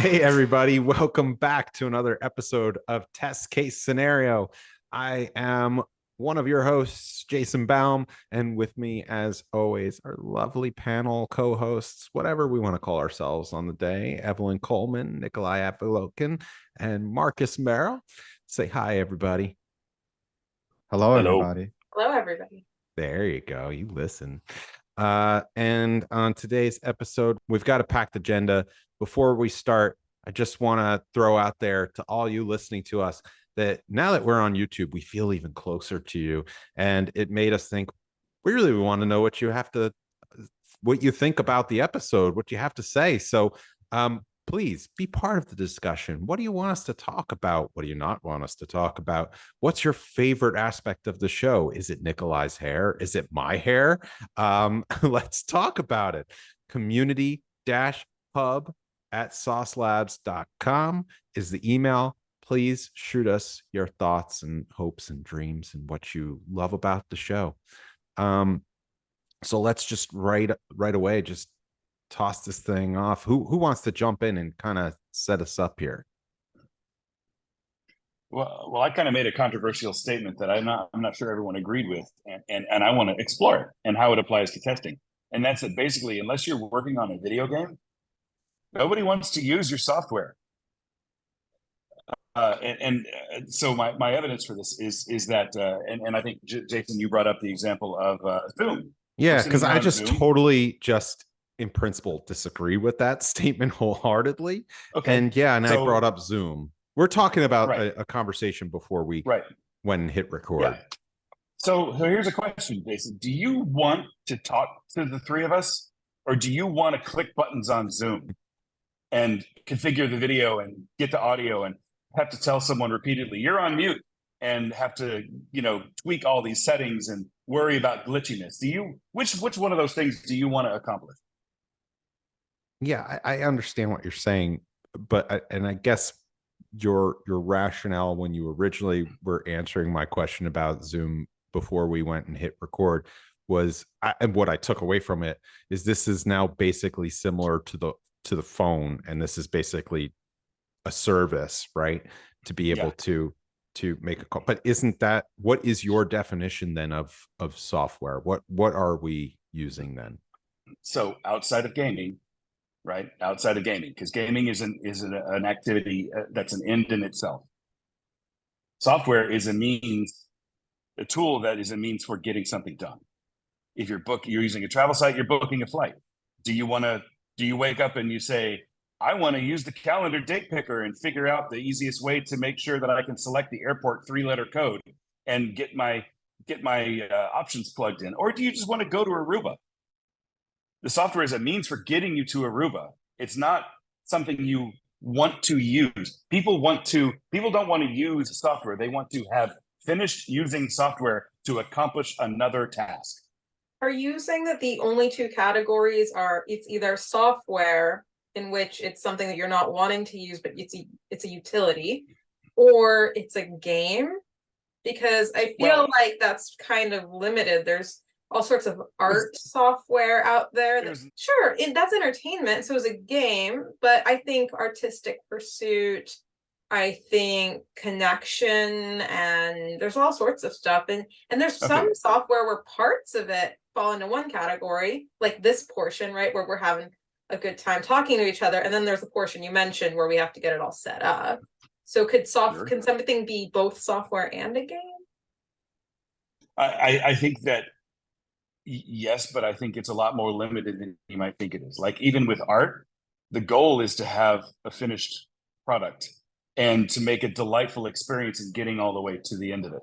Hey, everybody, welcome back to another episode of Test Case Scenario. I am one of your hosts, Jason Baum, and with me, as always, our lovely panel co hosts, whatever we want to call ourselves on the day, Evelyn Coleman, Nikolai Apolokin, and Marcus Merrill. Say hi, everybody. Hello, Hello. everybody. Hello, everybody. There you go. You listen. And on today's episode, we've got a packed agenda. Before we start, I just want to throw out there to all you listening to us that now that we're on YouTube, we feel even closer to you. And it made us think we really want to know what you think about the episode, what you have to say. So please be part of the discussion. What do you want us to talk about? What do you not want us to talk about? What's your favorite aspect of the show? Is it Nikolai's hair? Is it my hair? Let's talk about it. community-hub@saucelabs.com is the email. Please shoot us your thoughts and hopes and dreams and what you love about the show. So let's just right away just toss this thing off. Who wants to jump in and kind of set us up here? Well, I kind of made a controversial statement that I'm not sure everyone agreed with, and I want to explore it and how it applies to testing. And that's that basically, unless you're working on a video game, nobody wants to use your software. So my evidence for this is that, and I think Jason, you brought up the example of Zoom. Yeah, because I just Zoom. totally just in principle disagree with that statement wholeheartedly. Okay. And I brought up Zoom. We're talking about a conversation before we went and hit record. Yeah. So here's a question, Jason. Do you want to talk to the three of us, or do you want to click buttons on Zoom and configure the video and get the audio and have to tell someone repeatedly, you're on mute, and have to, tweak all these settings and worry about glitchiness? Which one of those things do you want to accomplish? Yeah, I understand what you're saying, but I guess your rationale when you originally were answering my question about Zoom before we went and hit record was, and what I took away from it is this is now basically similar to the phone, and this is basically a service, right? To be able to make a call. But isn't that, what is your definition then of software? What are we using then? So outside of gaming, right? Outside of gaming, because gaming is an activity that's an end in itself. Software is a tool that is a means for getting something done. If you're using a travel site, you're booking a flight. Do you wake up and you say, I want to use the calendar date picker and figure out the easiest way to make sure that I can select the airport 3-letter code and get my options plugged in? Or do you just want to go to Aruba? The software is a means for getting you to Aruba. It's not something you want to use. People don't want to use software. They want to have finished using software to accomplish another task. Are you saying that the only two categories are, it's either software, in which it's something that you're not wanting to use, but it's a utility, or it's a game? Because I feel like that's kind of limited. There's all sorts of art software out there. That's entertainment, so it's a game, but I think artistic pursuit, I think connection, and there's all sorts of stuff. And there's some software where parts of it fall into one category, like this portion, right, where we're having a good time talking to each other, and then there's the portion you mentioned where we have to get it all set up. So can something be both software and a game? I think that yes, but I think it's a lot more limited than you might think it is. Like, even with art, the goal is to have a finished product and to make a delightful experience and getting all the way to the end of it.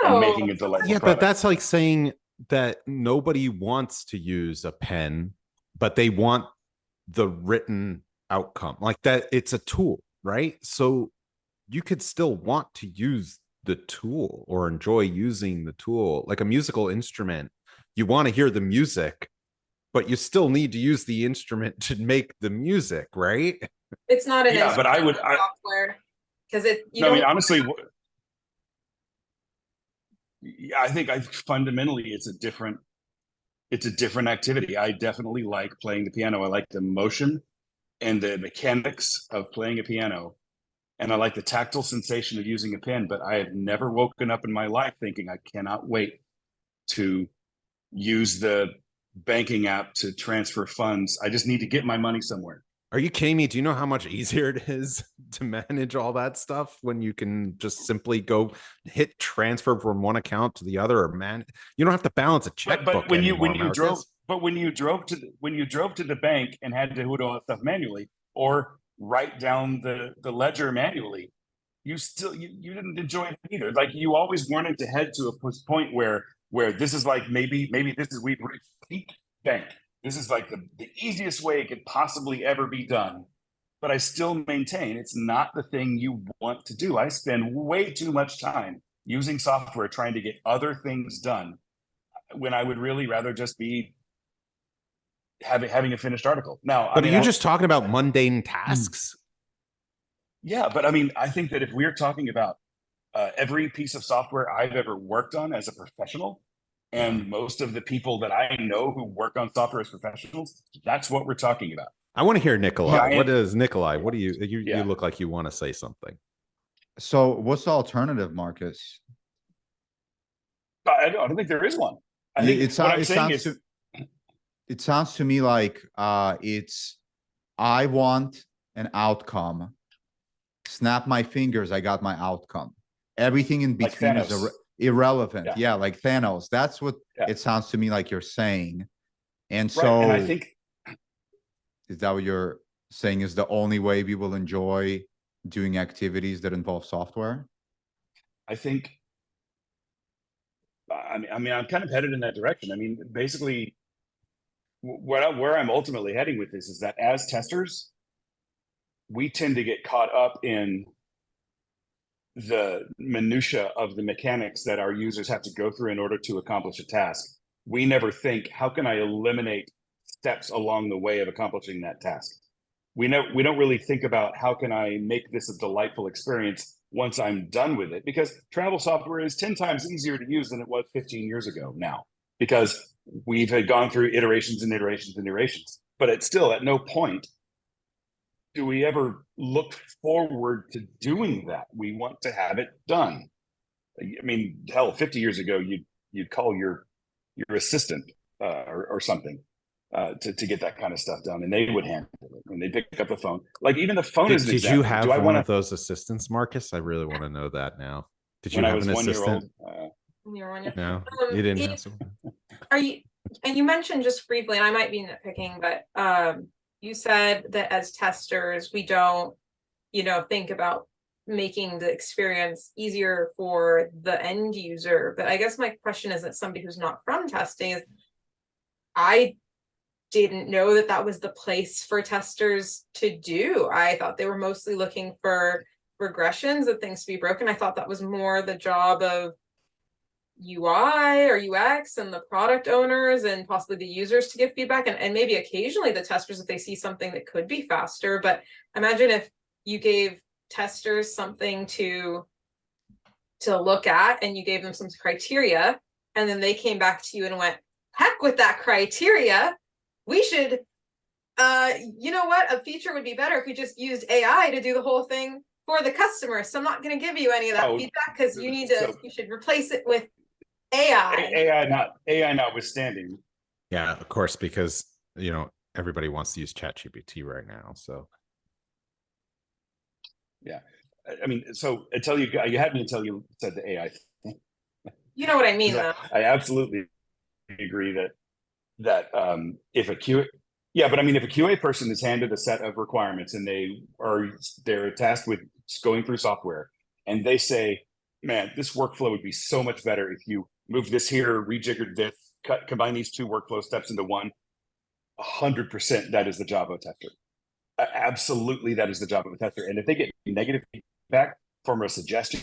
And making a delightful product. But that's like saying that nobody wants to use a pen, but they want the written outcome. Like that, it's a tool, right? So you could still want to use the tool or enjoy using the tool. Like a musical instrument, you want to hear the music, but you still need to use the instrument to make the music, right? It's not an but I would software, because honestly, I think fundamentally it's a different activity. I definitely like playing the piano. I like the motion and the mechanics of playing a piano, and I like the tactile sensation of using a pen, but I have never woken up in my life thinking I cannot wait to use the banking app to transfer funds. I just need to get my money somewhere. Are you kidding me? Do you know how much easier it is to manage all that stuff when you can just simply go hit transfer from one account to the other, or you don't have to balance a checkbook But when anymore, you drove, Marcus. but when you drove to the bank and had to do all that stuff manually or write down the ledger manually, you didn't enjoy it either. Like, you always wanted to head to a point where this is like, maybe this is, we've reached peak bank. This is like the easiest way it could possibly ever be done. But I still maintain it's not the thing you want to do. I spend way too much time using software trying to get other things done when I would really rather just be having a finished article. Now, But are you just talking about mundane tasks? Yeah, but I mean, I think that if we're talking about every piece of software I've ever worked on as a professional, and most of the people that I know who work on software as professionals, that's what we're talking about. I want to hear Nikolai. Giant- What is Nikolai? What do you Yeah. you look like you want to say something? So what's the alternative, Marcus? I don't think there is one. I think what I'm saying is, It sounds to me like it's I want an outcome. Snap my fingers, I got my outcome. Everything in Like between is Thanos. irrelevant. Yeah. Yeah, like Thanos. That's what Yeah. it sounds to me like you're saying. And right? so And I think is that what you're saying is the only way we will enjoy doing activities that involve software? I mean, I'm kind of headed in that direction. I mean, basically, where I'm ultimately heading with this is that as testers, we tend to get caught up in the minutia of the mechanics that our users have to go through in order to accomplish a task. We never think, how can I eliminate steps along the way of accomplishing that task? We don't really think about, how can I make this a delightful experience once I'm done with it? Because travel software is 10 times easier to use than it was 15 years ago now, because we've had gone through iterations and iterations and iterations. But it's still, at no point do we ever look forward to doing that. We want to have it done. I mean, hell, 50 years ago, you'd call your assistant or something to get that kind of stuff done, and they would handle it, and they pick up the phone. Like, even the phone is an Did example. you have Do I one want of those assistants, Marcus? I really want to know that now. Did you when I have was an 1 year assistant? old? You're on your- No, you didn't Eve, have someone. Are you, and you mentioned just briefly, and I might be nitpicking, but you said that as testers, we don't, think about making the experience easier for the end user. But I guess my question is, that somebody who's not from testing, is I didn't know that was the place for testers to do. I thought they were mostly looking for regressions of things to be broken. I thought that was more the job of UI or UX and the product owners and possibly the users to give feedback, and maybe occasionally the testers if they see something that could be faster. But imagine if you gave testers something to look at, and you gave them some criteria, and then they came back to you and went, heck with that criteria, we should you know what, a feature would be better if we just used AI to do the whole thing for the customer. So I'm not going to give you any of that feedback, because you should replace it with AI. AI notwithstanding. Yeah, of course, because everybody wants to use ChatGPT right now. So yeah, I mean, so until you had me until you said the AI thing. You know what I mean, though. I absolutely agree that if a QA, yeah, but I mean, if a QA person is handed a set of requirements and they're tasked with going through software, and they say, man, this workflow would be so much better if you move this here, rejiggered this, combine these two workflow steps into one. 100% that is the job of a tester. Absolutely, that is the job of a tester. And if they get negative feedback from a suggestion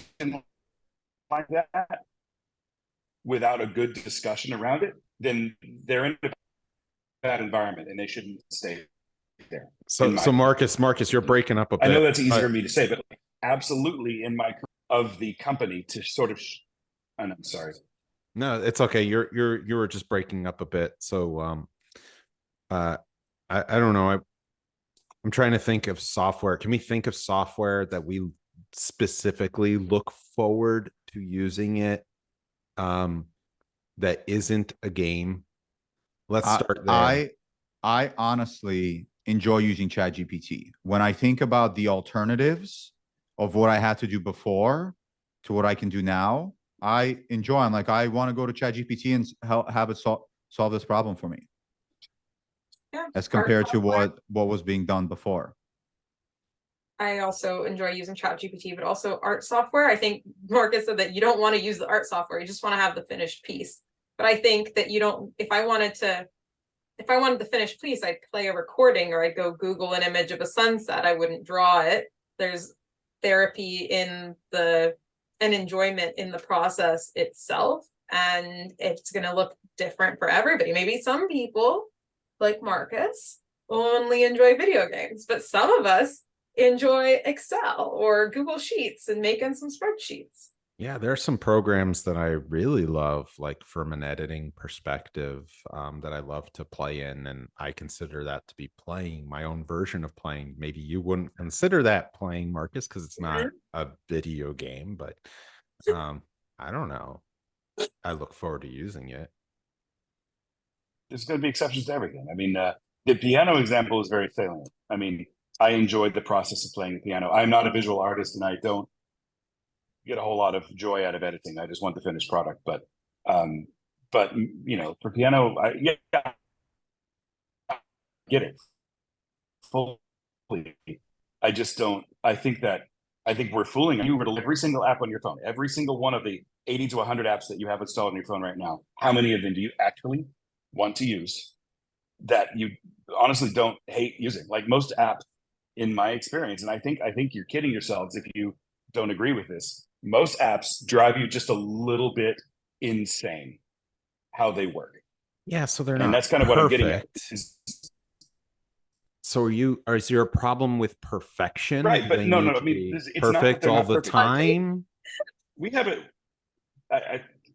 like that without a good discussion around it, then they're in a bad environment and they shouldn't stay there. So Marcus, you're breaking up a bit. I know that's easy for me to say, but absolutely in my of the company to sort of. And I'm sorry. No, it's okay. You were just breaking up a bit. So I don't know. I'm trying to think of software. Can we think of software that we specifically look forward to using it that isn't a game? Let's start there. I honestly enjoy using ChatGPT. When I think about the alternatives of what I had to do before to what I can do now, I enjoy. I'm like, I want to go to ChatGPT and have it solve this problem for me, Yeah, as art compared to software. what was being done before. I also enjoy using ChatGPT, but also art software. I think Marcus said that you don't want to use the art software, you just want to have the finished piece. But I think that you don't, if I wanted the finished piece, I'd play a recording or I'd go Google an image of a sunset. I wouldn't draw it. There's therapy in and enjoyment in the process itself. And it's going to look different for everybody. Maybe some people, like Marcus, only enjoy video games, but some of us enjoy Excel or Google Sheets and making some spreadsheets. Yeah, there are some programs that I really love, like from an editing perspective, that I love to play in. And I consider that to be playing my own version of playing. Maybe you wouldn't consider that playing, Marcus, because it's not a video game, but I don't know. I look forward to using it. There's going to be exceptions to everything. I mean, the piano example is very salient. I mean, I enjoyed the process of playing the piano. I'm not a visual artist and I don't get a whole lot of joy out of editing. I just want the finished product. But you know, for piano, yeah, get it fully. I just don't. I think we're fooling you. Every single app on your phone, every single one of the 80 to 100 apps that you have installed on your phone right now, how many of them do you actually want to use that you honestly don't hate using? Like most apps, in my experience, and I think you're kidding yourselves if you don't agree with this. Most apps drive you just a little bit insane how they work. Yeah, so they're and not that's kind of what I'm getting at. So is there a problem with perfection? Right, but They no, need I to mean, be it's not that perfect they're all not the perfect. time. We have it.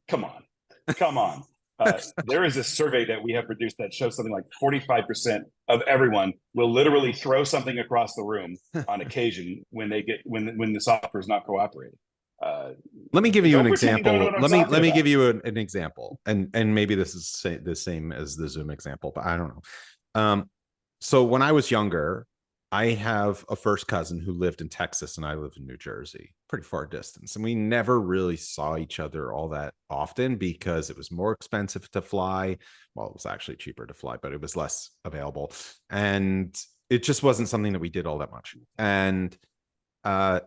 Come on. There is a survey that we have produced that shows something like 45% of everyone will literally throw something across the room on occasion when the software is not cooperating. Let me give you an pretend you don't know example. what I'm Let me talking give you an example, and maybe this is the same as the Zoom example, but I don't know. So when I was younger, I have a first cousin who lived in Texas and I lived in New Jersey, pretty far distance. And we never really saw each other all that often because it was more expensive to fly. Well, it was actually cheaper to fly, but it was less available. And it just wasn't something that we did all that much. And I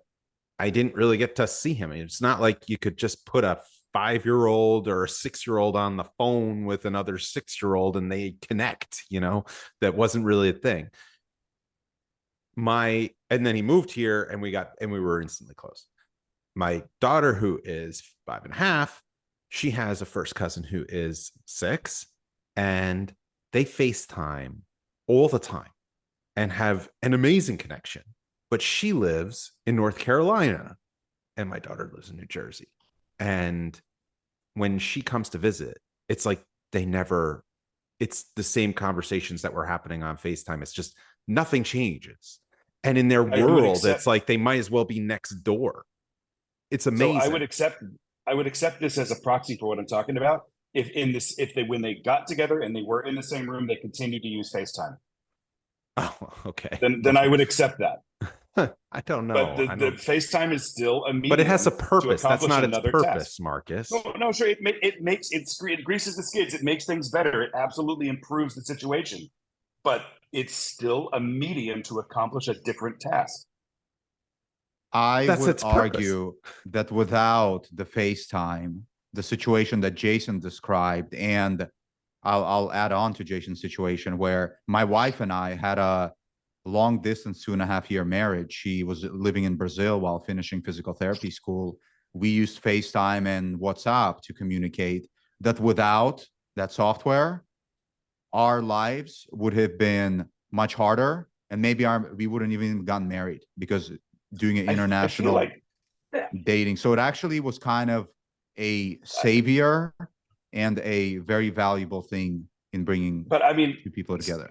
didn't really get to see him. It's not like you could just put a 5-year-old or a 6-year-old on the phone with another 6-year-old and they connect, that wasn't really a thing. And then he moved here and we were instantly close. My daughter, who is 5.5, she has a first cousin who is 6, and they FaceTime all the time and have an amazing connection. But she lives in North Carolina and my daughter lives in New Jersey. And when she comes to visit, it's like it's the same conversations that were happening on FaceTime. It's just nothing changes. And in their world, it's like they might as well be next door. It's amazing. So I would accept this as a proxy for what I'm talking about. When they got together and they were in the same room, they continued to use FaceTime. Oh, okay. Then I would accept that. I don't know. But the FaceTime is still a medium. But it has a purpose. That's not its purpose, task. Marcus. No, sure. It greases the skids. It makes things better. It absolutely improves the situation. But it's still a medium to accomplish a different task. I would argue that without the FaceTime, the situation that Jason described, and I'll add on to Jason's situation where my wife and I had a long distance 2.5-year marriage. She was living in Brazil while finishing physical therapy school. We used FaceTime and WhatsApp to communicate. That without that software, our lives would have been much harder, and maybe we wouldn't even gotten married because doing an international dating. So it actually was kind of a savior and a very valuable thing in bringing two people together.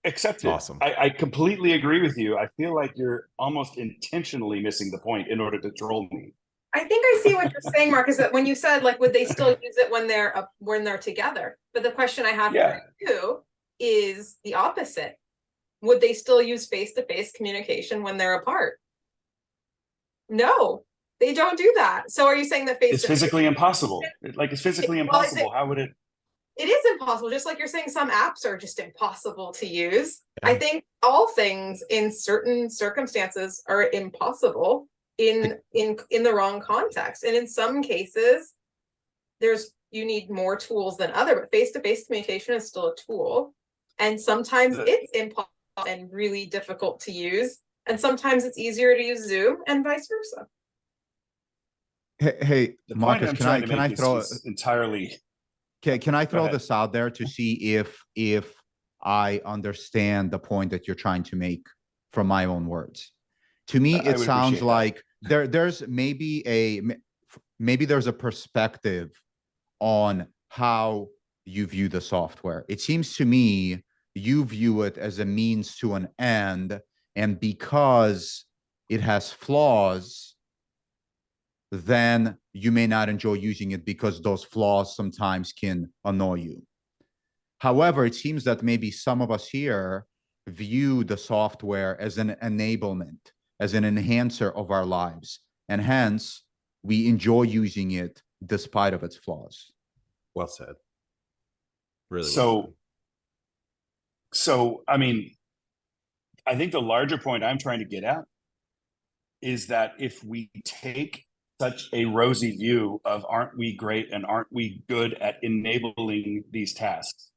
Accepted. Awesome. I completely agree with you. I feel like you're almost intentionally missing the point in order to troll me. I think I see what you're saying, Mark, is that when you said, like, would they still use it when they're together? But the question I have for you is the opposite. Would they still use face-to-face communication when they're apart? No, they don't do that. So are you saying that it's physically impossible? Like, it's physically impossible. How would it? It is impossible. Just like you're saying, some apps are just impossible to use. Yeah. I think all things in certain circumstances are impossible in the wrong context. And in some cases, you need more tools than other, but face-to-face communication is still a tool. And sometimes it's impossible and really difficult to use. And sometimes it's easier to use Zoom and vice versa. Hey, Marcus, can I throw entirely? Can I throw this out there to see if I understand the point that you're trying to make from my own words? To me, it sounds like there's maybe there's a perspective on how you view the software. It seems to me you view it as a means to an end, and because it has flaws, then you may not enjoy using it because those flaws sometimes can annoy you. However, it seems that maybe some of us here view the software as an enablement, as an enhancer of our lives, and hence we enjoy using it despite of its flaws. Well said. Really so well said. So I mean, I think the larger point I'm trying to get at is that if we take such a rosy view of aren't we great and aren't we good at enabling these tasks,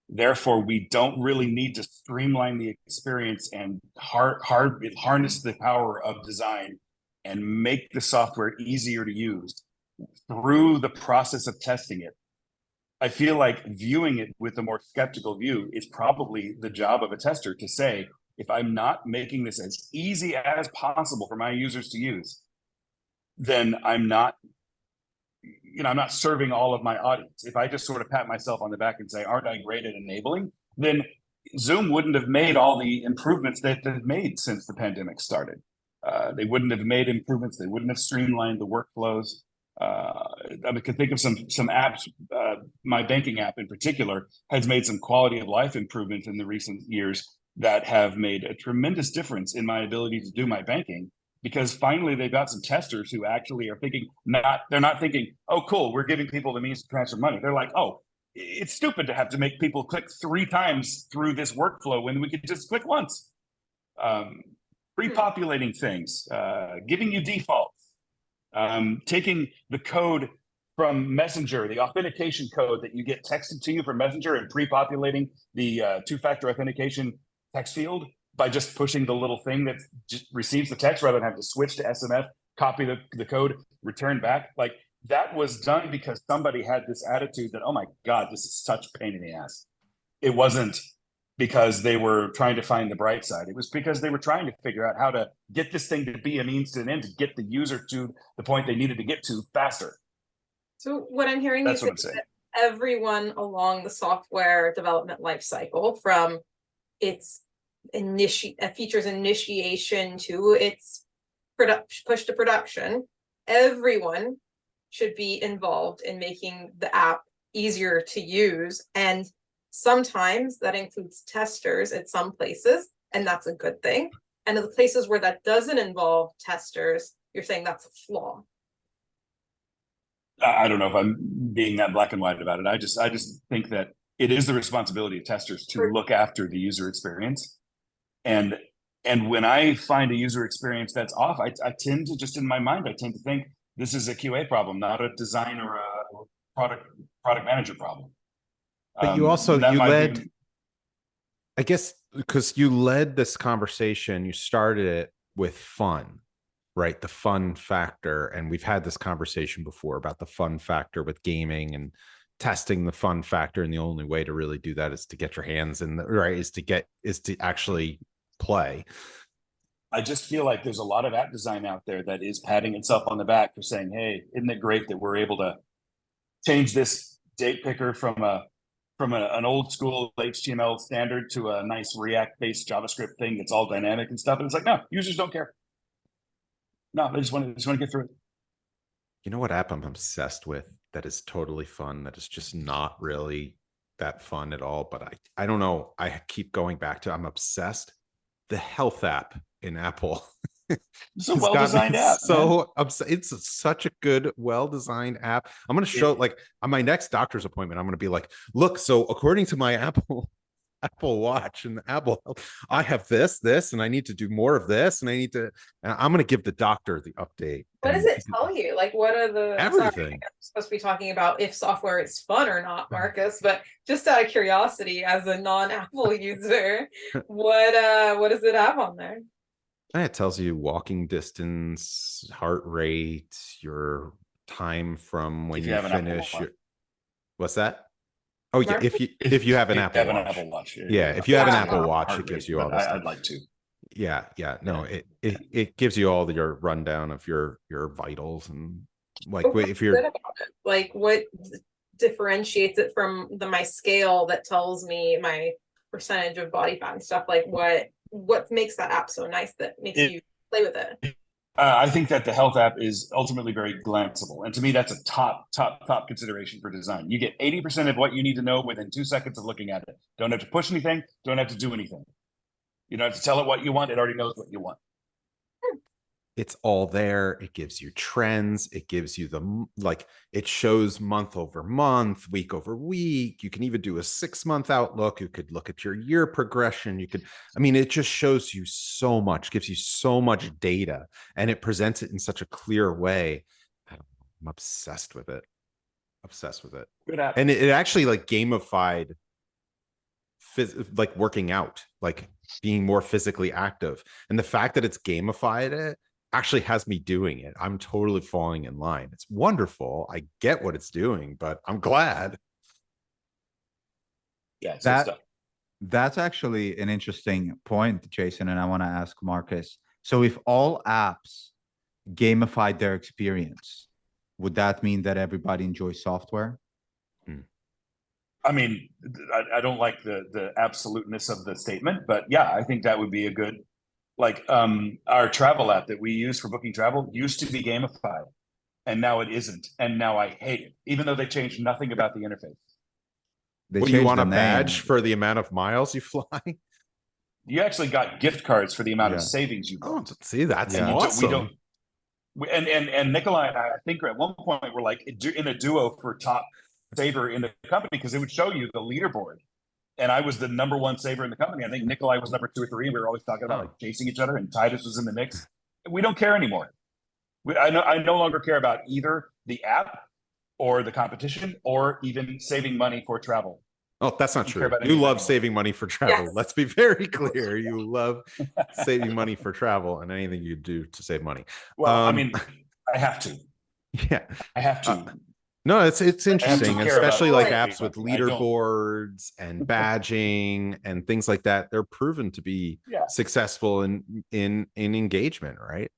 therefore we don't really need to streamline the experience and harness the power of design and make the software easier to use through the process of testing it. I feel like viewing it with a more skeptical view is probably the job of a tester to say, if I'm not making this as easy as possible for my users to use, then I'm not serving all of my audience. If I just sort of pat myself on the back and say, aren't I great at enabling? Then Zoom wouldn't have made all the improvements that they've made since the pandemic started. They wouldn't have made improvements. They wouldn't have streamlined the workflows. I can think of some apps. My banking app in particular has made some quality of life improvements in the recent years that have made a tremendous difference in my ability to do my banking, because finally they've got some testers who actually are thinking, they're not thinking, oh, cool, we're giving people the means to transfer money. They're like, oh, it's stupid to have to make people click 3 times through this workflow when we could just click once. Pre-populating things, giving you defaults, taking the code from Messenger, the authentication code that you get texted to you from Messenger, and pre-populating the 2-factor authentication text field by just pushing the little thing that just receives the text rather than have to switch to SMS, copy the code, return back. Like, that was done because somebody had this attitude that, oh my God, this is such a pain in the ass. It wasn't because they were trying to find the bright side. It was because they were trying to figure out how to get this thing to be a means to an end, to get the user to the point they needed to get to faster. So what I'm hearing is that everyone along the software development lifecycle, from its features initiation to its push to production, everyone should be involved in making the app easier to use. And sometimes that includes testers at some places, and that's a good thing. And in the places where that doesn't involve testers, you're saying that's a flaw. I don't know if I'm being that black and white about it. I just think that it is the responsibility of testers to look after the user experience. And when I find a user experience that's off, I tend to, just in my mind, I tend to think this is a QA problem, not a design or a product manager problem. But you also, I guess, because you led this conversation, you started it with fun, right? The fun factor. And we've had this conversation before about the fun factor with gaming and testing the fun factor. And the only way to really do that is to get your hands in the right, is to actually play. I just feel like there's a lot of app design out there that is patting itself on the back for saying, hey, isn't it great that we're able to change this date picker from a from an old school HTML standard to a nice React-based JavaScript thing that's all dynamic and stuff. And it's like, no, users don't care. No, they just want to get through it. You know what app I'm obsessed with that is totally fun, that is just not really that fun at all, but I don't know. I keep going back to, I'm obsessed. The health app in Apple. It's a well-designed app. So it's such a good, well-designed app. I'm going to show like on my next doctor's appointment, I'm going to be like, look, so according to my Apple Watch and the Apple Health, I have this, and I need to do more of this, and I'm going to give the doctor the update. What does it tell you? Like, what are the everything? Sorry, I'm supposed to be talking about if software is fun or not, Marcus, but just out of curiosity, as a non-Apple user, what does it have on there? It tells you walking distance, heart rate, your time from when you finish. What's that? Oh yeah, if you have an Apple Watch. Yeah, if you have an Apple Watch, it gives you all this. I'd like to. Yeah. No, it gives you all your rundown of your vitals, and like if you're like, what differentiates it from my scale that tells me my percentage of body fat and stuff? Like, what makes that app so nice that makes you play with it? I think that the health app is ultimately very glanceable. And to me, that's a top consideration for design. You get 80% of what you need to know within 2 seconds of looking at it. Don't have to push anything. Don't have to do anything. You don't have to tell it what you want. It already knows what you want. It's all there. It gives you trends. It gives you it shows month over month, week over week. You can even do a 6-month outlook. You could look at your year progression. It just shows you so much, gives you so much data, and it presents it in such a clear way. I'm obsessed with it. Good app. And it actually gamified working out, like being more physically active. And the fact that it's gamified it actually has me doing it. I'm totally falling in line. It's wonderful. I get what it's doing, but I'm glad. Yeah, that's actually an interesting point, Jason, and I want to ask Marcus. So if all apps gamified their experience, would that mean that everybody enjoys software? I mean, I don't like the absoluteness of the statement, but yeah, I think that would be a good, our travel app that we use for booking travel used to be gamified, and now it isn't. And now I hate it, even though they changed nothing about the interface. You want a badge for the amount of miles you fly? You actually got gift cards for the amount of savings you booked. Oh, see, that's awesome. And Nikolai and I think at one point we're like in a duo for top saver in the company, because it would show you the leaderboard. And I was the #1 saver in the company. I think Nikolai was number 2 or 3. And we were always talking about chasing each other, and Titus was in the mix. We don't care anymore. I no longer care about either the app or the competition or even saving money for travel. Oh, that's not true. You love saving money for travel. Yes. Let's be very clear. You love saving money for travel and anything you do to save money. Well, I have to. Yeah. I have to. No, it's interesting, especially apps with leaderboards and badging and things like that. They're proven to be successful in engagement, right?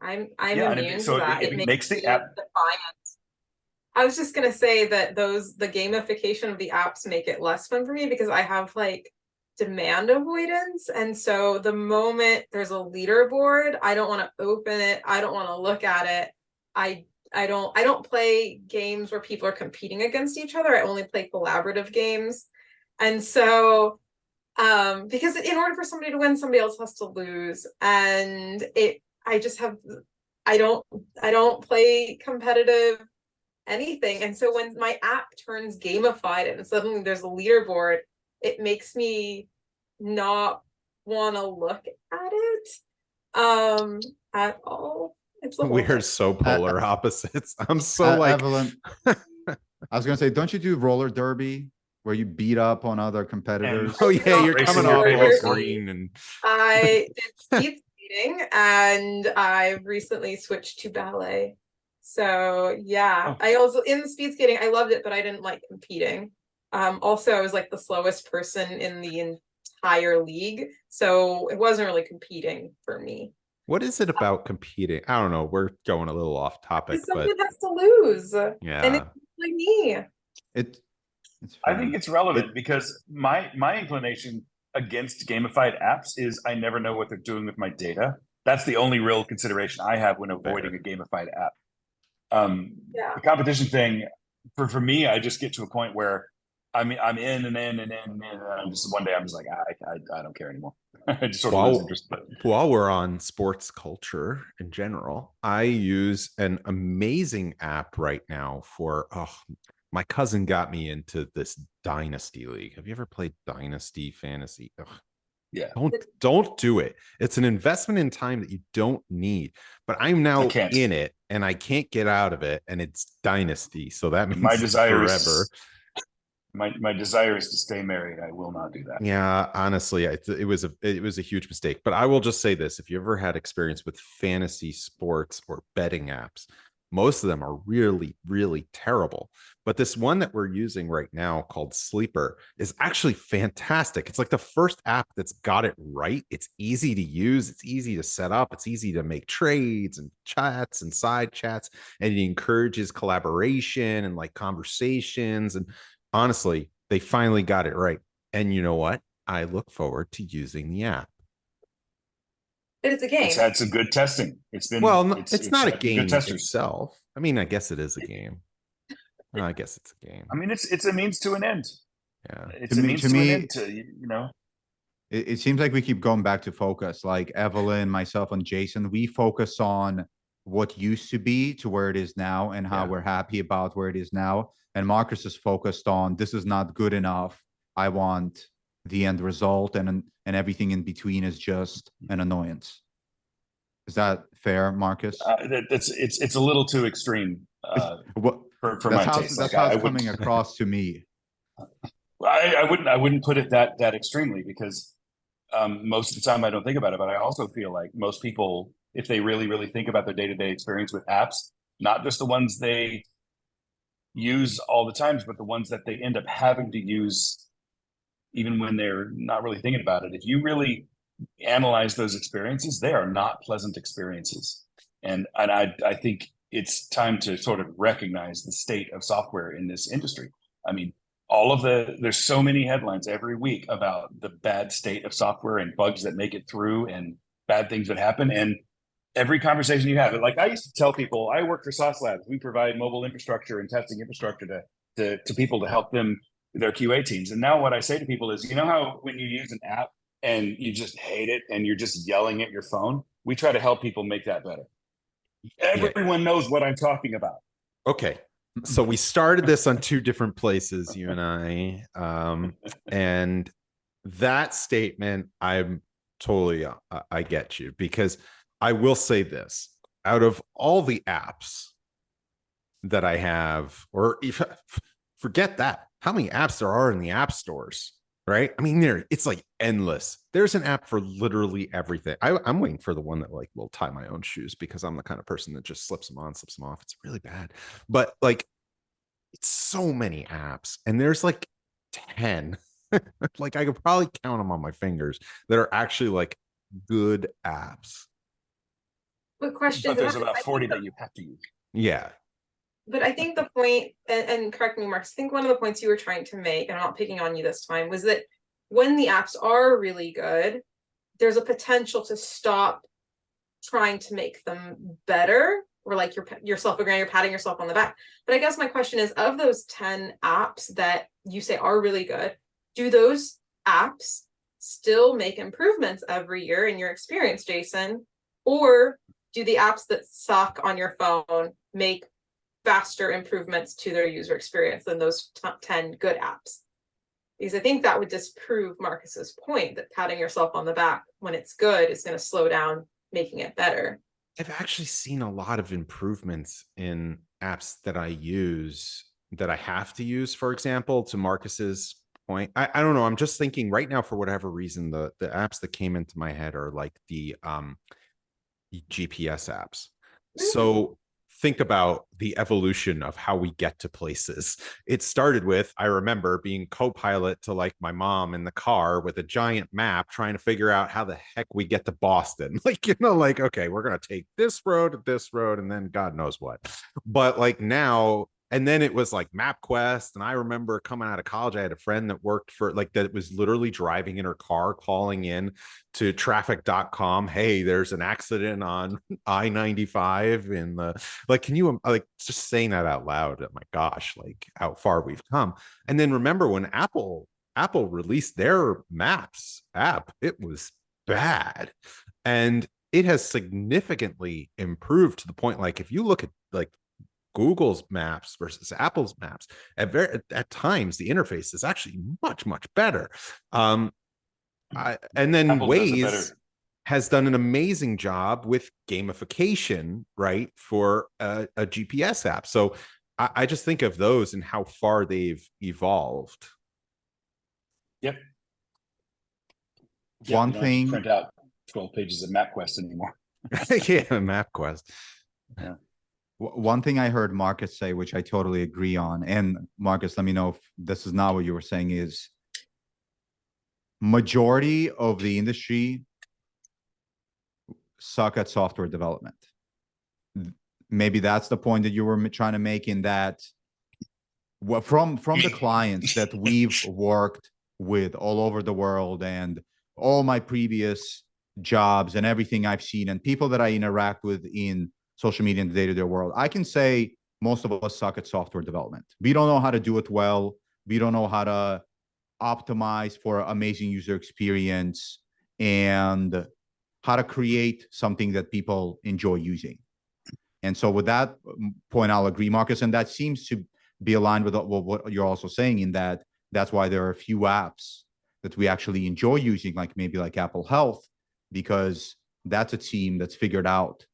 I'm immune to that. It makes the app defiant. I was just gonna say that the gamification of the apps make it less fun for me, because I have demand avoidance, and so the moment there's a leaderboard, I don't want to open it. I don't want to look at it. I don't play games where people are competing against each other. I only play collaborative games. And so because in order for somebody to win, somebody else has to lose. And I don't play competitive anything. And so when my app turns gamified and suddenly there's a leaderboard, it makes me not want to look at it at all. We are so polar opposites. I'm so Evelyn, I was gonna say, don't you do roller derby where you beat up on other competitors? Oh yeah, you're coming off the screen. And I did speed skating, and I've recently switched to ballet. So yeah, I also in speed skating, I loved it, but I didn't like competing. Also, I was the slowest person in the entire league, so it wasn't really competing for me. What is it about competing? I don't know. We're going a little off topic, someone has to lose. Yeah, and it's like me. I think it's relevant because my inclination against gamified apps is I never know what they're doing with my data. That's the only real consideration I have when avoiding a gamified app. The competition thing, for me, I just get to a point where I'm in and in and in, and I'm just one day I'm just like I don't care anymore. I just sort of lose interest. But while we're on sports culture in general, I use an amazing app right now for my cousin got me into this Dynasty League. Have you ever played Dynasty Fantasy? Ugh. Yeah. Don't do it. It's an investment in time that you don't need. But I'm now in it and I can't get out of it. And it's Dynasty. So that means my desire forever. My desire is to stay married. I will not do that. Yeah, honestly, it was a huge mistake. But I will just say this: if you ever had experience with fantasy sports or betting apps, most of them are really, really terrible. But this one that we're using right now called Sleeper is actually fantastic. It's like the first app that's got it right. It's easy to use. It's easy to set up. It's easy to make trades and chats and side chats. And it encourages collaboration and like conversations. And honestly, they finally got it right. And you know what? I look forward to using the app. But it's a game. It's had some good testing. It's not a game itself. I mean, I guess it is a game. I guess it's a game. I mean, it's a means to an end. Yeah, it's a means to an end. It seems like we keep going back to focus. Like Evelyn, myself, and Jason, we focus on what used to be to where it is now, and how we're happy about where it is now. And Marcus is focused on this is not good enough. I want the end result, and everything in between is just an annoyance. Is that fair, Marcus? It's a little too extreme for my taste. That's how it's coming across to me. I wouldn't put it that extremely, because most of the time I don't think about it, but I also feel like most people, if they really, really think about their day-to-day experience with apps, not just the ones they use all the times, but the ones that they end up having to use even when they're not really thinking about it. If you really analyze those experiences, they are not pleasant experiences. And I think it's time to sort of recognize the state of software in this industry. I mean, there's so many headlines every week about the bad state of software and bugs that make it through and bad things that happen. And every conversation you have, like I used to tell people, I work for Sauce Labs. We provide mobile infrastructure and testing infrastructure to people to help them, their QA teams. And now what I say to people is, you know how when you use an app and you just hate it and you're just yelling at your phone, we try to help people make that better. Everyone knows what I'm talking about. Okay. So we started this on two different places, you and I. And that statement, I'm totally, I get you, because I will say this: out of all the apps that I have, or if, forget that, how many apps there are in the app stores, right? I mean, it's like endless. There's an app for literally everything. I'm waiting for the one that like will tie my own shoes, because I'm the kind of person that just slips them on, slips them off. It's really bad. But like, it's so many apps, and there's like 10. Like I could probably count them on my fingers that are actually like good apps. But question, but there's about 40 that you have to use. Yeah. But I think the point, and correct me, Marcus, I think one of the points you were trying to make, and I'm not picking on you this time, was that when the apps are really good, there's a potential to stop trying to make them better, or like yourself agreeing, you're patting yourself on the back. But I guess my question is, of those 10 apps that you say are really good, do those apps still make improvements every year in your experience, Jason? Or do the apps that suck on your phone make faster improvements to their user experience than those 10 good apps? Because I think that would disprove Marcus's point that patting yourself on the back when it's good is going to slow down making it better. I've actually seen a lot of improvements in apps that I use, that I have to use. For example, to Marcus's point, I don't know. I'm just thinking right now, for whatever reason, the apps that came into my head are like the GPS apps. So think about the evolution of how we get to places. It started with, I remember being co-pilot to like my mom in the car with a giant map, trying to figure out how the heck we get to Boston. Like, you know, like, okay, we're going to take this road, and then God knows what. But like now And then it was like MapQuest. And I remember coming out of college, I had a friend that worked for like that was literally driving in her car, calling in to traffic.com. Hey, there's an accident on I-95 in the like, can you like just saying that out loud? Oh my gosh, like how far we've come. And then remember when Apple released their Maps app, it was bad. And it has significantly improved to the point, like if you look at like Google's Maps versus Apple's Maps, at times the interface is actually much better. And then Apple does it better. Waze has done an amazing job with gamification, right, for a GPS app. So I just think of those and how far they've evolved. Yep. One thing, print out 12 pages of MapQuest anymore. Yeah, MapQuest. Yeah. One thing I heard Marcus say, which I totally agree on, and Marcus, let me know if this is not what you were saying, is majority of the industry suck at software development. Maybe that's the point that you were trying to make, in that from the clients that we've worked with all over the world, and all my previous jobs and everything I've seen, and people that I interact with in social media in the day-to-day world, I can say most of us suck at software development. We don't know how to do it well. We don't know how to optimize for amazing user experience and how to create something that people enjoy using. And so with that point, I'll agree, Marcus. And that seems to be aligned with what you're also saying, in that that's why there are a few apps that we actually enjoy using, like maybe like Apple Health, because that's a team that's figured out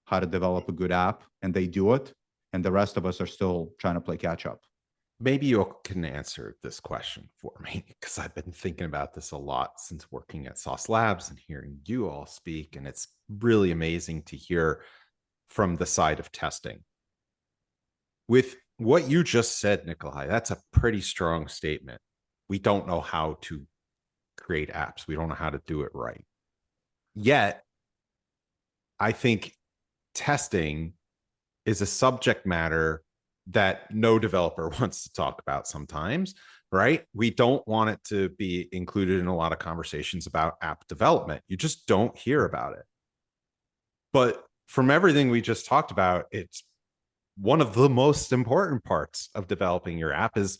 how to develop a good app, and they do it. And the rest of us are still trying to play catch up. Maybe you can answer this question for me, because I've been thinking about this a lot since working at Sauce Labs and hearing you all speak. And it's really amazing to hear from the side of testing. With what you just said, Nikolai, that's a pretty strong statement. We don't know how to create apps. We don't know how to do it right. Yet, I think testing is a subject matter that no developer wants to talk about sometimes, right? We don't want it to be included in a lot of conversations about app development. You just don't hear about it. But from everything we just talked about, it's one of the most important parts of developing your app is,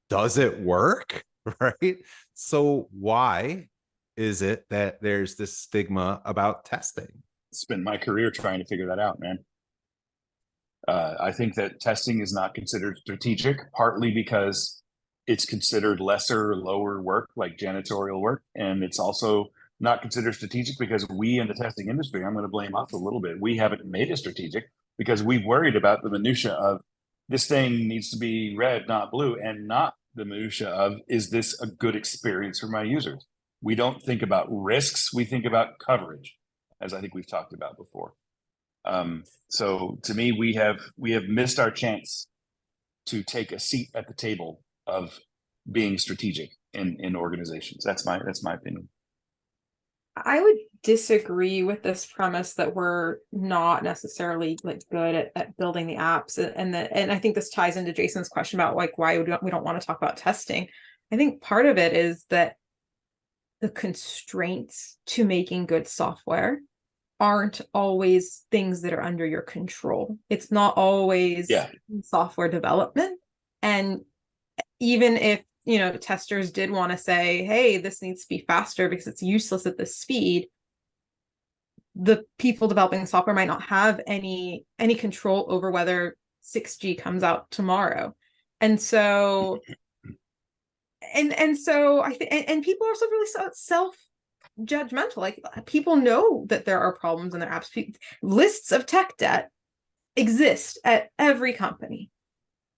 does it work, right? So why is it that there's this stigma about testing? Spent my career trying to figure that out, man. I think that testing is not considered strategic, partly because it's considered lesser, lower work, like janitorial work. And it's also not considered strategic because we in the testing industry, I'm going to blame us a little bit, we haven't made it strategic because we've worried about the minutia of this thing needs to be red, not blue, and not the minutia of, is this a good experience for my users? We don't think about risks. We think about coverage, as I think we've talked about before. So to me, we have missed our chance to take a seat at the table of being strategic in organizations. That's my opinion. I would disagree with this premise that we're not necessarily like good at building the apps, and I think this ties into Jason's question about like why we don't want to talk about testing. I think part of it is that the constraints to making good software aren't always things that are under your control. It's not always software development. And even if, testers did want to say, hey, this needs to be faster because it's useless at this speed, the people developing software might not have any control over whether 6G comes out tomorrow. And so so I think, and people are also really self-judgmental. Like, people know that there are problems in their apps. Lists of tech debt exist at every company.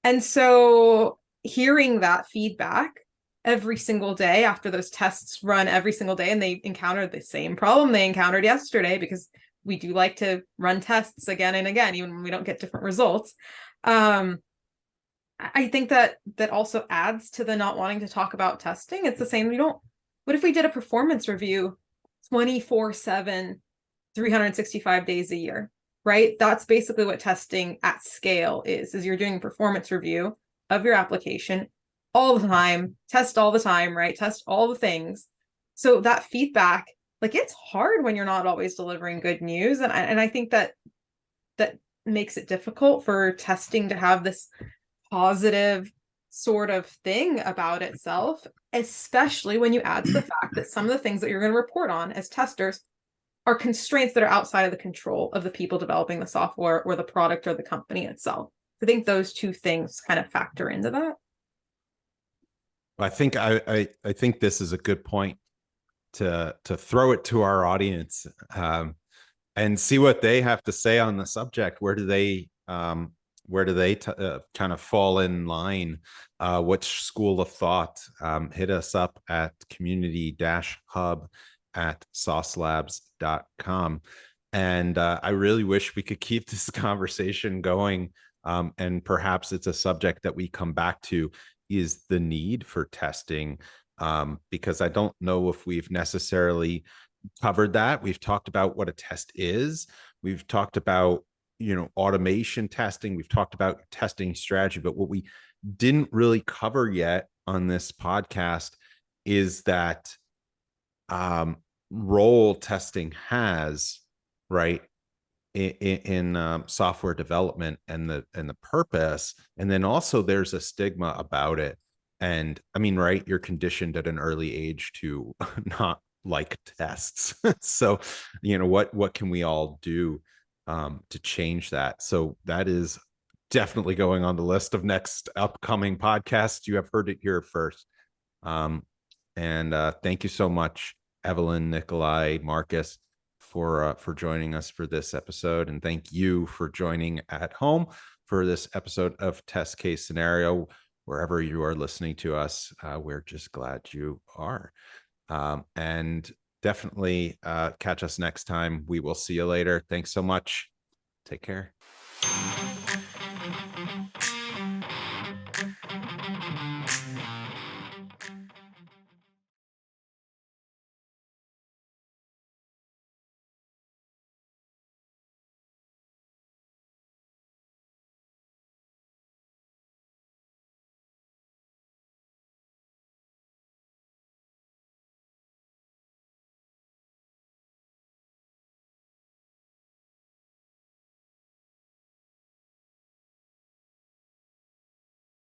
And so hearing that feedback every single day after those tests run every single day, and they encounter the same problem they encountered yesterday, because we do like to run tests again and again, even when we don't get different results. I think that also adds to the not wanting to talk about testing. It's the same. What if we did a performance review 24/7, 365 days a year? right? That's basically what testing at scale is you're doing performance review of your application all the time, test all the time, right? Test all the things. So that feedback, like, it's hard when you're not always delivering good news. And I think that makes it difficult for testing to have this positive sort of thing about itself, especially when you add to the fact that some of the things that you're going to report on as testers are constraints that are outside of the control of the people developing the software or the product or the company itself. I think those two things kind of factor into that. I think I think this is a good point to throw it to our audience, and see what they have to say on the subject. Where do they kind of fall in line? Which school of thought? Hit us up at community-hub@saucelabs.com. And I really wish we could keep this conversation going. And perhaps it's a subject that we come back to, is the need for testing, because I don't know if we've necessarily covered that. We've talked about what a test is. We've talked about, automation testing. We've talked about testing strategy, but what we didn't really cover yet on this podcast is that role testing has, right, in software development, and the purpose. And then also there's a stigma about it. And I mean, right, you're conditioned at an early age to not like tests. So, what can we all do to change that? So that is definitely going on the list of next upcoming podcasts. You have heard it here first. And thank you so much, Evelyn, Nikolai, Marcus, for joining us for this episode. And thank you for joining at home for this episode of Test Case Scenario. Wherever you are listening to us, we're just glad you are. And definitely catch us next time. We will see you later. Thanks so much. Take care.